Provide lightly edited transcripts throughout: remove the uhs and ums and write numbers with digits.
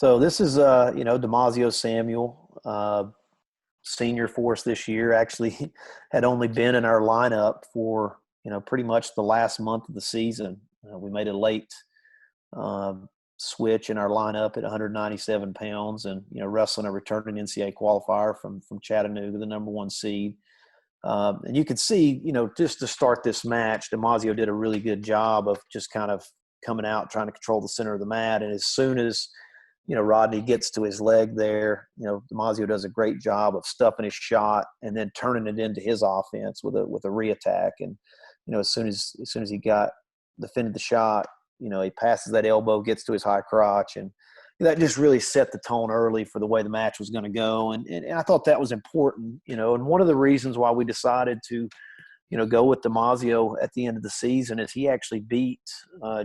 So this is, Damasio Samuel, senior for us this year. Actually, had only been in our lineup for pretty much the last month of the season. We made a late switch in our lineup at 197 pounds, and wrestling a returning NCAA qualifier from Chattanooga, the number one seed. And you could see, just to start this match, Damasio did a really good job of just kind of coming out, trying to control the center of the mat. And as soon as Rodney gets to his leg there, Damasio does a great job of stuffing his shot and then turning it into his offense with a reattack. And as soon as he got defended the shot, he passes that elbow, gets to his high crotch, and that just really set the tone early for the way the match was going to go. And I thought that was important, and one of the reasons why we decided to, go with Damasio at the end of the season is he actually beat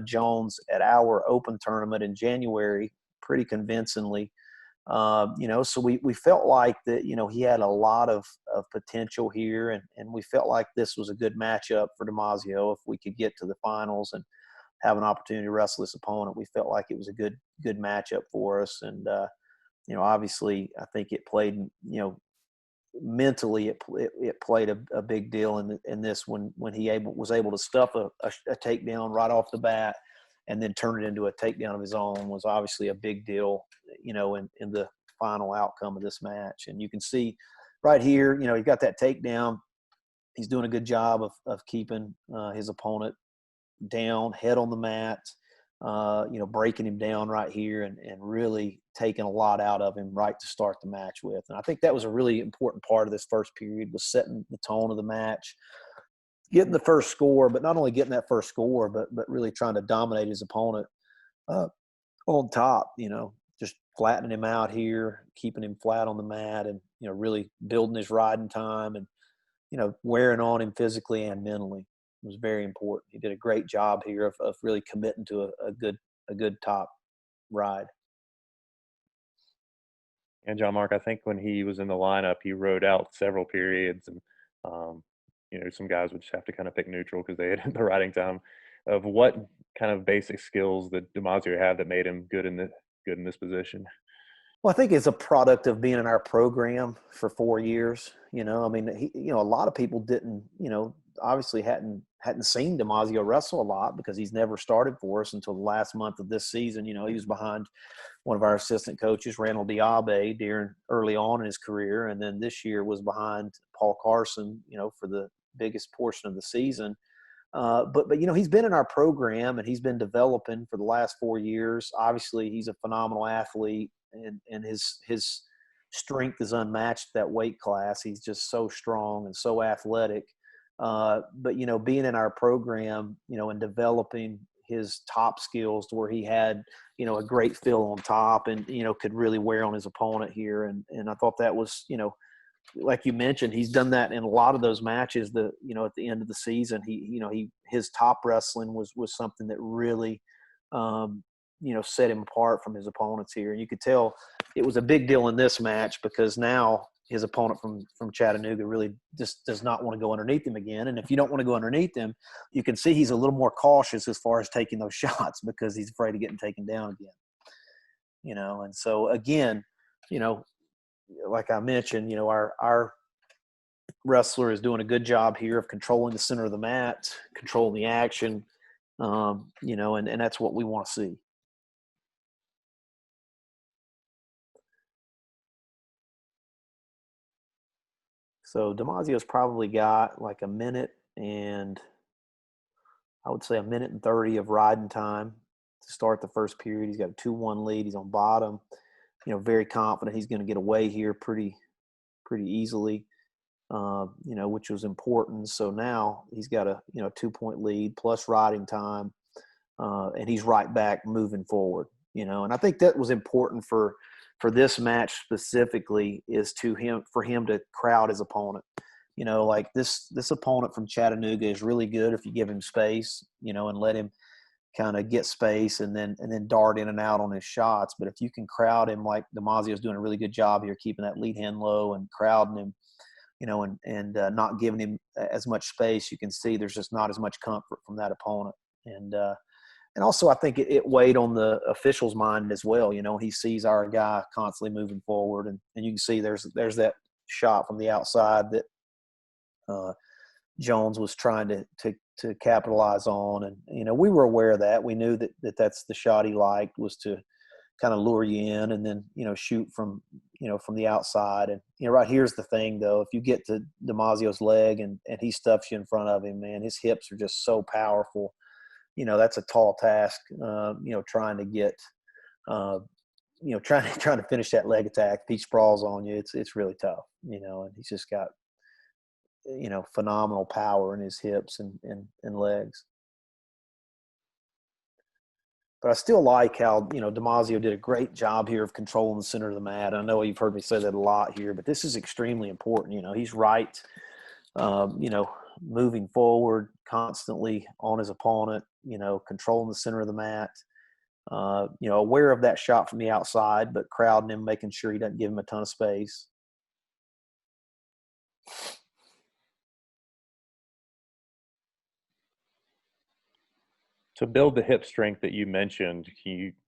Jones at our open tournament in January pretty convincingly. So we felt like that, he had a lot of potential here, and we felt like this was a good matchup for Damasio. If we could get to the finals and have an opportunity to wrestle this opponent, we felt like it was a good matchup for us. And, obviously I think it played, mentally it played a big deal in this when he was able to stuff a takedown right off the bat and then turn it into a takedown of his own was obviously a big deal, in the final outcome of this match. And you can see right here, he got that takedown. He's doing a good job of keeping his opponent down, head on the mat, breaking him down right here and really taking a lot out of him right to start the match with. And I think that was a really important part of this first period, was setting the tone of the match, getting the first score, but not only getting that first score, but really trying to dominate his opponent on top, just flattening him out here, keeping him flat on the mat, and, really building his riding time and, wearing on him physically and mentally. It was very important. He did a great job here of really committing to a good top ride. And John Mark, I think when he was in the lineup, he rode out several periods, and some guys would just have to kind of pick neutral because they had the riding time. Of what kind of basic skills that Damasio had that made him good in this position? Well, I think it's a product of being in our program for 4 years. A lot of people didn't, obviously hadn't seen Damasio wrestle a lot because he's never started for us until the last month of this season. He was behind one of our assistant coaches, Randall Diabe, early on in his career, and then this year was behind Paul Carson, for the biggest portion of the season. But he's been in our program and he's been developing for the last 4 years. Obviously, he's a phenomenal athlete, and his strength is unmatched at that weight class. He's just so strong and so athletic. But being in our program, and developing his top skills to where he had, a great feel on top and, could really wear on his opponent here. And I thought that was, like you mentioned, he's done that in a lot of those matches that, at the end of the season, his top wrestling was something that really, set him apart from his opponents here. And you could tell it was a big deal in this match because now his opponent from Chattanooga really just does not want to go underneath him again. And if you don't want to go underneath him, you can see he's a little more cautious as far as taking those shots because he's afraid of getting taken down again. And so again, like I mentioned, our wrestler is doing a good job here of controlling the center of the mat, controlling the action, and that's what we want to see. So Damasio's probably got like a minute and I would say a minute and 30 of riding time to start the first period. He's got a 2-1 lead. He's on bottom, very confident he's going to get away here pretty easily, which was important. So now he's got a 2-point lead plus riding time, and he's right back moving forward. And I think that was important for this match specifically is for him to crowd his opponent. Like this opponent from Chattanooga is really good if you give him space, and let him kind of get space and then dart in and out on his shots. But if you can crowd him, like Damasio's doing a really good job here, keeping that lead hand low and crowding him, and not giving him as much space, you can see there's just not as much comfort from that opponent. And and also I think it weighed on the official's mind as well. He sees our guy constantly moving forward, and you can see there's that shot from the outside that Jones was trying to capitalize on. And, we were aware of that. We knew that that's the shot he liked, was to kind of lure you in and then, shoot from the outside. And, right here's the thing though, if you get to DiMaggio's leg and he stuffs you in front of him, man, his hips are just so powerful. That's a tall task, trying to get, trying to finish that leg attack. If he sprawls on you, it's really tough, and he's just got, phenomenal power in his hips and legs. But I still like how, DiMaggio did a great job here of controlling the center of the mat. I know you've heard me say that a lot here, but this is extremely important. He's right, moving forward, constantly on his opponent, controlling the center of the mat, aware of that shot from the outside, but crowding him, making sure he doesn't give him a ton of space. To build the hip strength that you mentioned,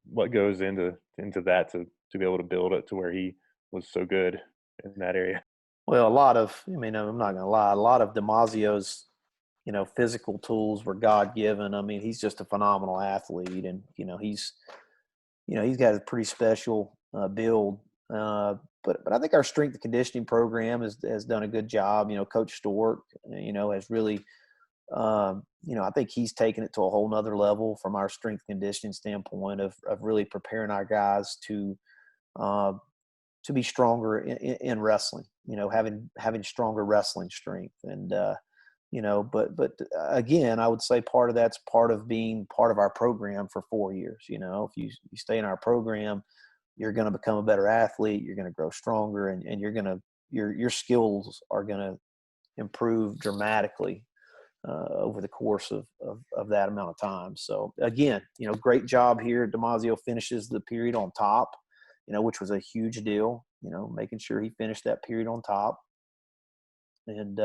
what goes into that to be able to build it to where he was so good in that area? Well, I'm not going to lie, a lot of DiMaggio's, physical tools were God-given. I mean, he's just a phenomenal athlete, and, he's got a pretty special build. But I think our strength and conditioning program has done a good job. Coach Stork, has really, I think he's taken it to a whole nother level from our strength conditioning standpoint of really preparing our guys to be stronger in wrestling, having stronger wrestling strength. And, but again, I would say part of that's part of being part of our program for 4 years. If you stay in our program, you're going to become a better athlete. You're going to grow stronger, and your skills are going to improve dramatically over the course of that amount of time. So again, great job here. DiMaggio finishes the period on top, which was a huge deal, making sure he finished that period on top. And,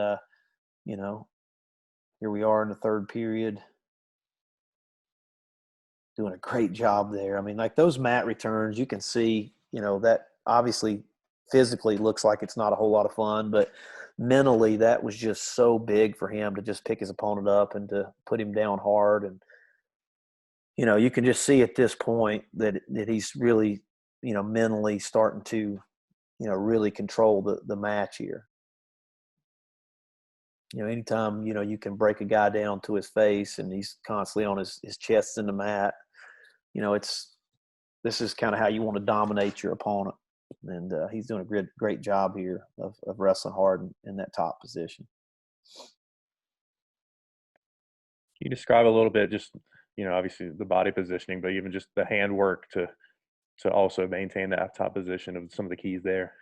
here we are in the third period, doing a great job there. I mean, like those mat returns, you can see, that obviously physically looks like it's not a whole lot of fun, but mentally that was just so big for him to just pick his opponent up and to put him down hard. And, you can just see at this point that he's really, mentally starting to, really control the match here. Anytime, you can break a guy down to his face and he's constantly on his chest in the mat, this is kind of how you want to dominate your opponent. And he's doing a great job here of wrestling hard in that top position. Can you describe a little bit, just, obviously the body positioning, but even just the handwork to also maintain that top position of some of the keys there?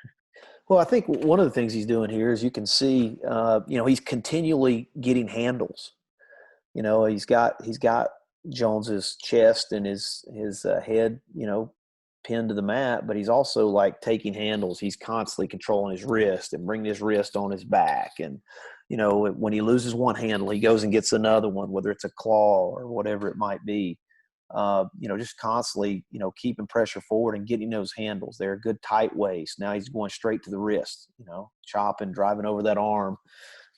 Well, I think one of the things he's doing here is you can see, he's continually getting handles. He's got Jones's chest and his head, pinned to the mat, but he's also like taking handles. He's constantly controlling his wrist and bringing his wrist on his back. And, when he loses one handle, he goes and gets another one, whether it's a claw or whatever it might be. Just constantly, keeping pressure forward and getting those handles. They're a good tight waist. Now he's going straight to the wrist, chopping, driving over that arm.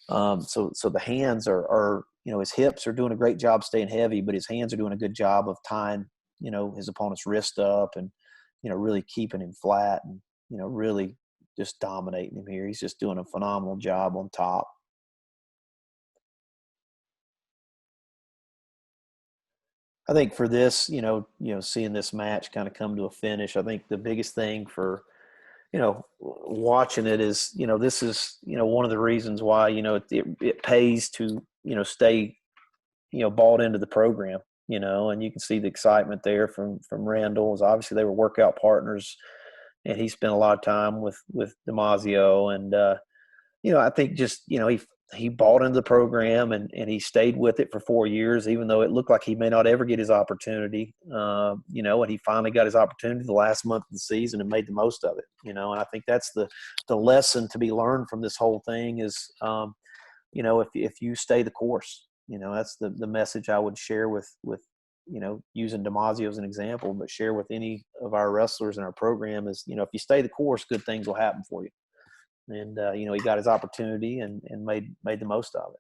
So the hands are, his hips are doing a great job staying heavy, but his hands are doing a good job of tying, his opponent's wrist up and, really keeping him flat and, really just dominating him here. He's just doing a phenomenal job on top. I think for this, seeing this match kind of come to a finish, I think the biggest thing for, watching it is, this is, one of the reasons why, it pays to, stay, bought into the program, and you can see the excitement there from Randall. Obviously they were workout partners, and he spent a lot of time with DiMaggio. And, I think just, he bought into the program and he stayed with it for 4 years, even though it looked like he may not ever get his opportunity, and he finally got his opportunity the last month of the season and made the most of it, and I think that's the lesson to be learned from this whole thing is, if you stay the course, that's the message I would share with using Damasio as an example, but share with any of our wrestlers in our program is, if you stay the course, good things will happen for you. And, he got his opportunity and made the most of it.